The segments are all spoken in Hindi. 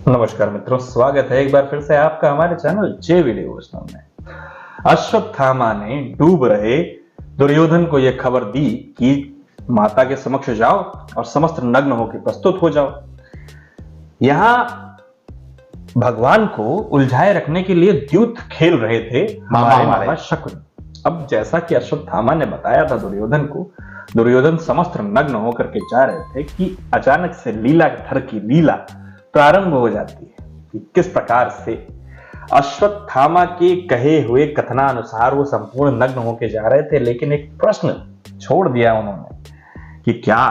नमस्कार मित्रों, स्वागत है एक बार फिर से आपका हमारे चैनल जे वीडियोज़ में। अश्वत्थामा ने डूब रहे दुर्योधन को यह खबर दी कि माता के समक्ष जाओ और समस्त नग्न होकर प्रस्तुत हो जाओ। यहां भगवान को उलझाए रखने के लिए द्यूत खेल रहे थे हमारे मामा शकुनी। अब जैसा कि अश्वत्थामा ने बताया था दुर्योधन को, दुर्योधन समस्त नग्न होकर के जा रहे थे कि अचानक से लीलाधर की लीला प्रारंभ हो जाती है कि किस प्रकार से अश्वत्थामा के कहे हुए कथनानुसार वो संपूर्ण नग्न होकर जा रहे थे, लेकिन एक प्रश्न छोड़ दिया उन्होंने कि क्या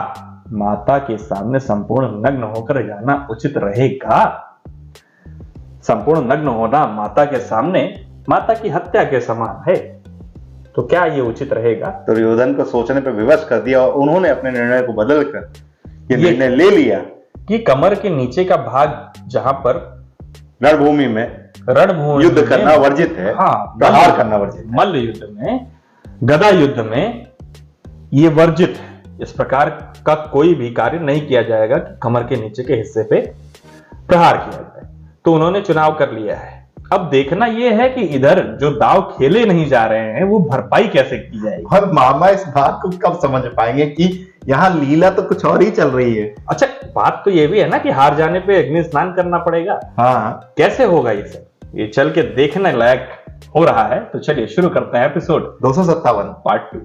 माता के सामने संपूर्ण नग्न होकर जाना उचित रहेगा। संपूर्ण नग्न होना माता के सामने माता की हत्या के समान है, तो क्या ये उचित रहेगा। दुर्योधन को सोचने पर विवश कर दिया और उन्होंने अपने निर्णय को बदलकर ये निर्णय ले लिया कि कमर के नीचे का भाग जहां पर रणभूमि में युद्ध करना वर्जित है, प्रहार करना वर्जित है, मल्ल युद्ध में, गदा युद्ध में ये वर्जित है। इस प्रकार का कोई भी कार्य नहीं किया जाएगा कि कमर के नीचे के हिस्से पे प्रहार किया जाए। तो उन्होंने चुनाव कर लिया है। अब देखना यह है कि इधर जो दाव खेले नहीं जा रहे हैं वो भरपाई कैसे की जाएगी। और मामा इस बात को कब समझ पाएंगे कि यहाँ लीला तो कुछ और ही चल रही है। अच्छा, बात तो ये भी है ना कि हार जाने पे अग्नि स्नान करना पड़ेगा। हाँ, कैसे होगा ये सब, ये चल के देखने लायक हो रहा है। तो चलिए शुरू करते हैं एपिसोड 257 पार्ट 2।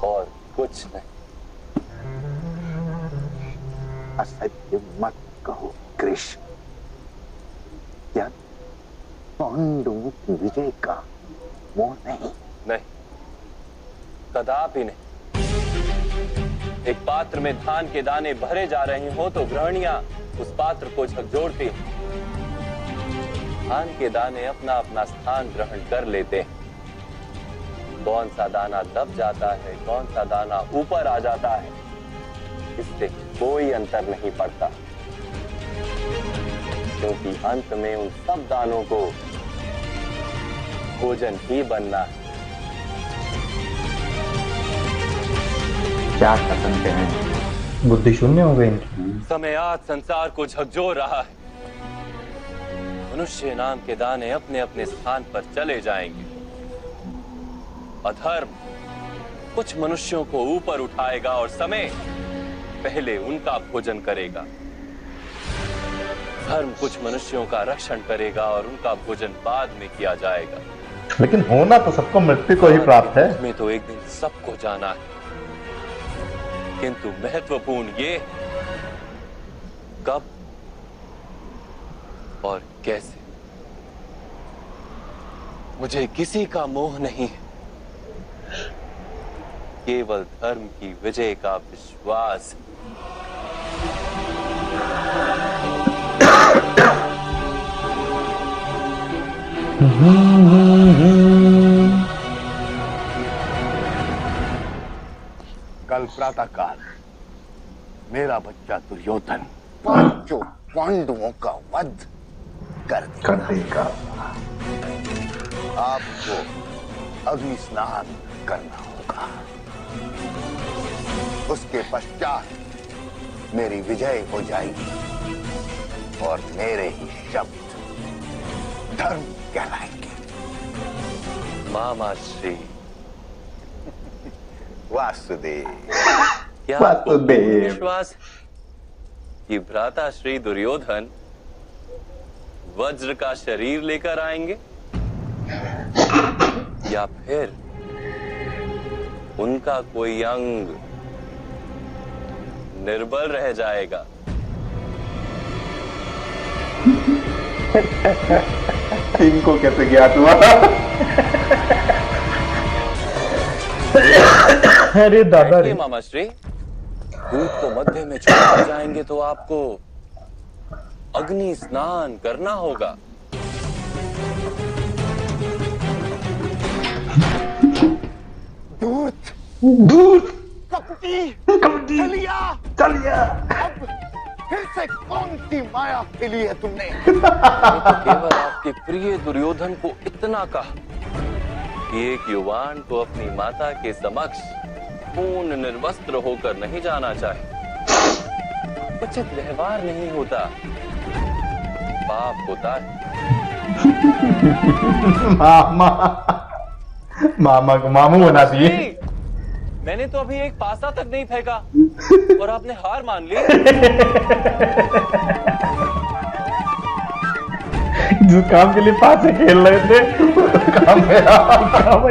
और कुछ नहीं, असत्य मत कहो कृष्ण। क्या पांडवों की विजय का मोह नहीं, कदापि नहीं। एक पात्र में धान के दाने भरे जा रहे हो तो गृहणियां उस पात्र को झकझोरती हैं। धान के दाने अपना अपना स्थान ग्रहण कर लेते हैं। कौन सा दाना दब जाता है, कौन सा दाना ऊपर आ जाता है, इससे कोई अंतर नहीं पड़ता, क्योंकि अंत में उन सब दानों को भोजन ही बनना है। क्या कहते हैं, बुद्धि शून्य हो गई इनकी। समय आज संसार को झकझोर रहा है। मनुष्य नाम के दाने अपने अपने स्थान पर चले जाएंगे। अधर्म कुछ मनुष्यों को ऊपर उठाएगा और समय पहले उनका भोजन करेगा। धर्म कुछ मनुष्यों का रक्षण करेगा और उनका भोजन बाद में किया जाएगा। लेकिन होना तो सबको मृत्यु को ही प्राप्त है। में तो एक दिन सबको जाना है, किंतु महत्वपूर्ण ये कब और कैसे। मुझे किसी का मोह नहीं है, केवल धर्म की विजय का विश्वास। कल प्रातः काल मेरा बच्चा दुर्योधन पांचों पांडवों का वध कर देगा। आपको अग्नि स्नान करना होगा। उसके पश्चात मेरी विजय हो जाएगी और मेरे ही शब्द धर्म कहलाएंगे। मामा श्री वासुदेव। क्या आपको विश्वास है कि भ्राता श्री दुर्योधन वज्र का शरीर लेकर आएंगे, या फिर उनका कोई अंग निर्बल रह जाएगा। इनको कैसे ज्ञात हुआ? अरे दादा रे। मामा श्री, दूध को मध्य में छोड़ जाएंगे तो आपको अग्नि स्नान करना होगा। दूत दूत कपटी चलिया। चलिए। फिर से कौन सी माया खेली है तुमने? तो केवल आपके प्रिय दुर्योधन को इतना कहा कि एक युवान को अपनी माता के समक्ष पूर्ण निर्वस्त्र होकर नहीं जाना चाहिए। कुछ उचित व्यवहार नहीं होता, पाप होता है। मामा, मामा को मामू बना दिए। नहीं, मैंने तो अभी एक पासा तक नहीं फेंका और आपने हार मान ली। जिस काम के लिए पास से खेल रहे थे काम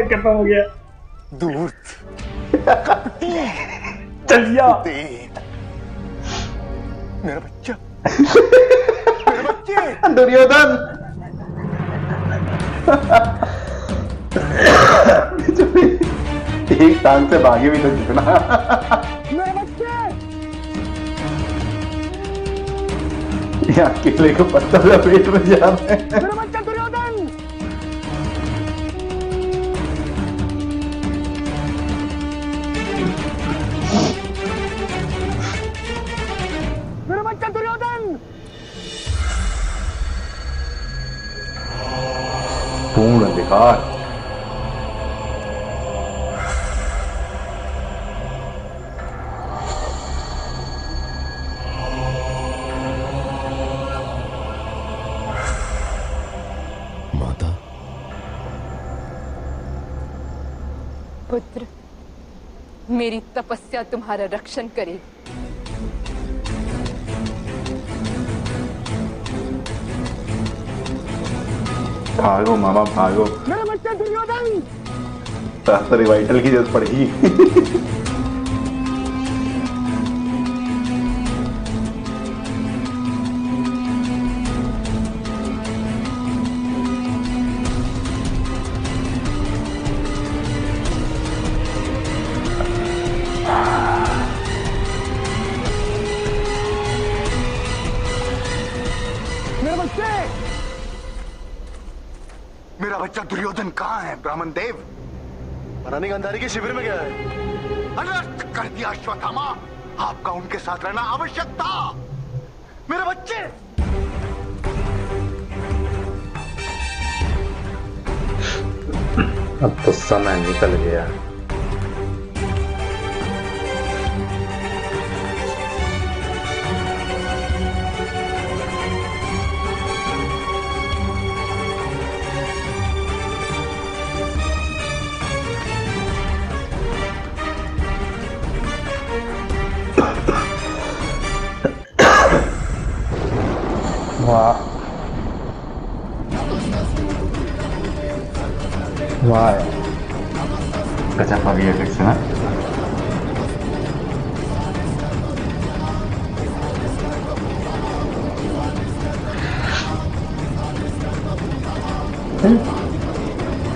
खत्म हो गया। दूत चलिया मेरा बच्चा, मेरे बच्चे। दुर्योधन एक टांग से भागे भी तो जितना। मेरे बच्चे। ये अकेले को पत्थर लपेट में जा रहे हैं। मेरा बच्चा दुर्योधन। मेरा बच्चा दुर्योधन। पूर्ण अंधकार। माता, पुत्र, मेरी तपस्या तुम्हारा रक्षण करेगी। भागो मामा भागो। मेरा बच्चा दुर्योधन। तो रिवाइटल की जरूरत पड़ेगी। मेरे बच्चे। मेरा बच्चा दुर्योधन कहाँ है ब्राह्मण देव? रानी गांधारी के शिविर में गया है। अनर्थ कर दिया अश्वत्थामा। आपका उनके साथ रहना आवश्यक था। मेरे बच्चे। अब तो समय निकल गया। वाह वाह, गजब का VFX है ना।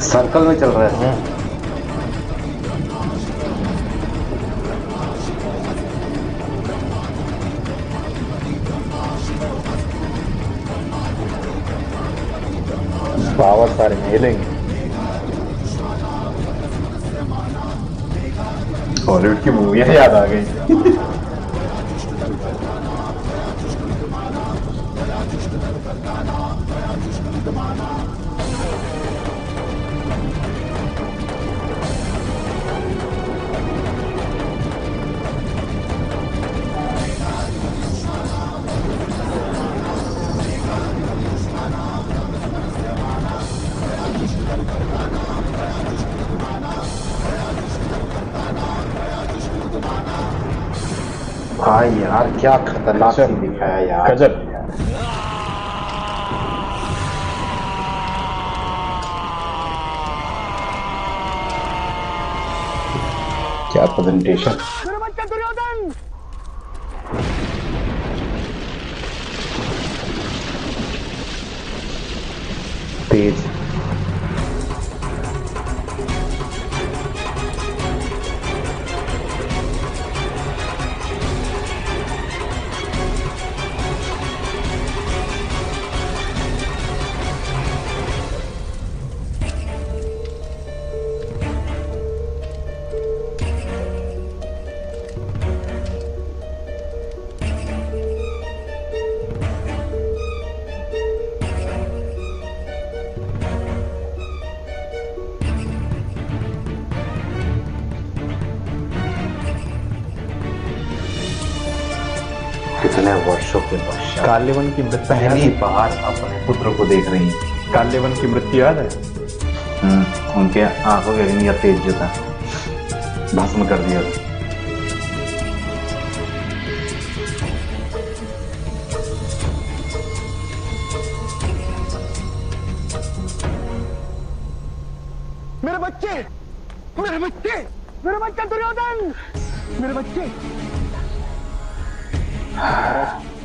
सर्कल में चल रहा है। पावर सारे मिलेंगे। हॉलीवुड की मूवियां याद आ गई। हाँ यार, क्या खतरनाक सीन दिखाया यार, गजब। क्या प्रेजेंटेशन। मेरा बच्चा दुर्योधन। तेज। इतने वर्षों के पश्चात काल्यवन की मृत्यु पहली बार अपने पुत्र को देख रही है। काल्यवन की मृत्यु याद है? उनके आंखों के अग्नि तेज जो था भस्म कर दिया। मेरे बच्चे, मेरे बच्चे, मेरे बच्चे दुर्योधन, मेरे बच्चे।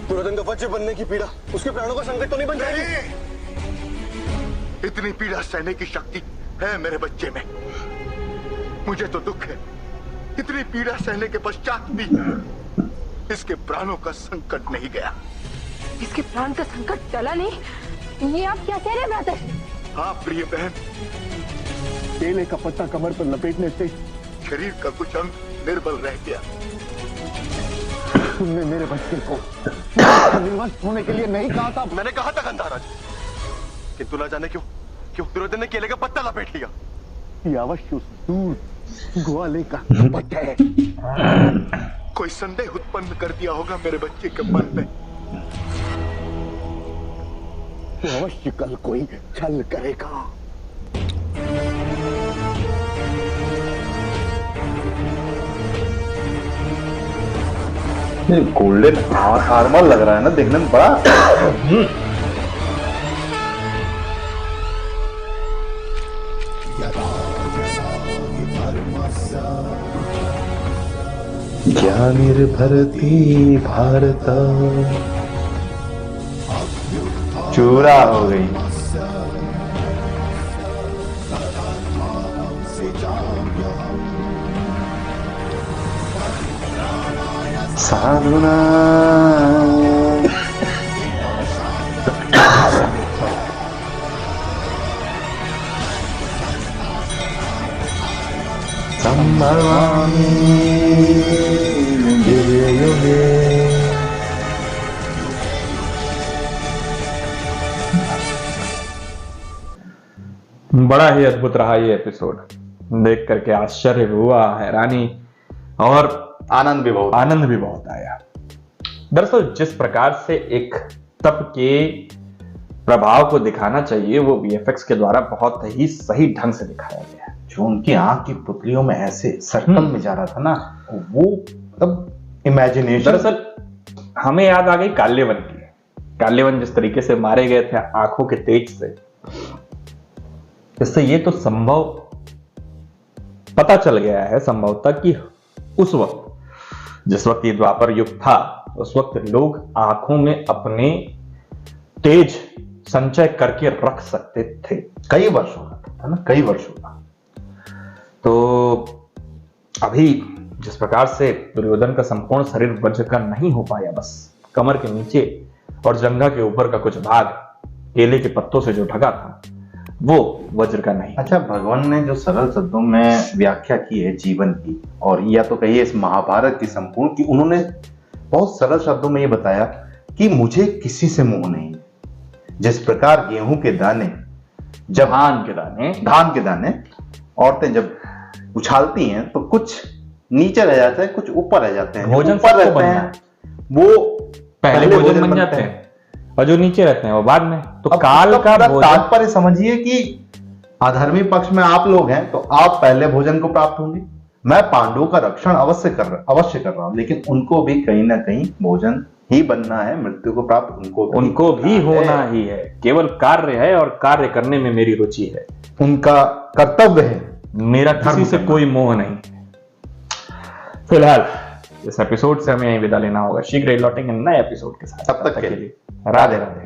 दुर्योधन का बच्चे बनने की पीड़ा उसके प्राणों का संकट तो नहीं बन जाएगी? इतनी पीड़ा सहने की शक्ति है मेरे बच्चे में। मुझे तो दुख है, इतनी पीड़ा सहने के पश्चात भी इसके प्राणों का संकट नहीं गया। इसके प्राण का संकट टला नहीं? ये आप क्या कह रहे हैं भ्राता? हाँ प्रिय बहन, केले का पत्ता कमर पर लपेटने से शरीर का कुछ अंग निर्बल रह गया। तुमने मेरे बच्चे को निर्वंश होने के लिए नहीं कहा था? मैंने कहा था गंधाराज, किंतु ना जाने क्यों दुर्योधन ने केले का पत्ता लपेट लिया। ये अवश्य उस दूर ग्वाले का कपट है। कोई संदेह उत्पन्न कर दिया होगा मेरे बच्चे के मन में। वो अवश्य कल कोई छल करेगा। गोल्डन आर्मर लग रहा है ना देखने में बड़ा। ज्ञानिर्भरति भारत चूरा हो गई। साधुना संभवामि युगे युगे। बड़ा ही अद्भुत रहा ये एपिसोड, देख करके आश्चर्य हुआ, हैरानी और आनंद भी बहुत आया। दरअसल जिस प्रकार से एक तप के प्रभाव को दिखाना चाहिए वो वीएफएक्स के द्वारा बहुत ही सही ढंग से दिखाया गया है। जो उनकी आंख की पुतलियों में ऐसे सर्कल में जा रहा था ना, वो मतलब इमेजिनेशन। दरअसल हमें याद आ गई काल्यवन की। काल्यवन जिस तरीके से मारे गए थे आंखों के तेज से, इससे ये तो संभव पता चल गया है संभवतः कि उस वक्त जिस वक्त ये द्वापर युग था उस वक्त लोग आंखों में अपने तेज संचय करके रख सकते थे। कई वर्षों का था ना, कई वर्षों का। तो अभी जिस प्रकार से दुर्योधन का संपूर्ण शरीर वज्र का नहीं हो पाया, बस कमर के नीचे और जंघा के ऊपर का कुछ भाग केले के पत्तों से जो ढका था वो वज्र का नहीं। अच्छा, भगवान ने जो सरल शब्दों में व्याख्या की है जीवन की, और या तो कहिए इस महाभारत की संपूर्ण की, उन्होंने बहुत सरल शब्दों में ये बताया कि मुझे किसी से मोह नहीं। जिस प्रकार गेहूं के दाने, जब धान के दाने औरतें जब उछालती हैं तो कुछ नीचे रह जाते हैं, कुछ ऊपर रह जाते हैं। भोजन ऊपर रहते हैं वो पहले भोजन बन जाते हैं और जो नीचे रहते हैं वो बाद में। तो काल का तात्पर्य समझिए कि अधर्मी पक्ष में आप लोग हैं तो आप पहले भोजन को प्राप्त होंगे। मैं पांडवों का रक्षण अवश्य कर रहा हूं, लेकिन उनको भी कहीं ना कहीं भोजन ही बनना है, मृत्यु को प्राप्त उनको भी होना ही है। केवल कार्य है और कार्य करने में मेरी रुचि है, उनका कर्तव्य है। मेरा किसी से कोई मोह नहीं। फिलहाल इस एपिसोड से हमें विदा लेना होगा। शीघ्र ही लौटेंगे नए एपिसोड के साथ। तब तक के लिए राधे राधे।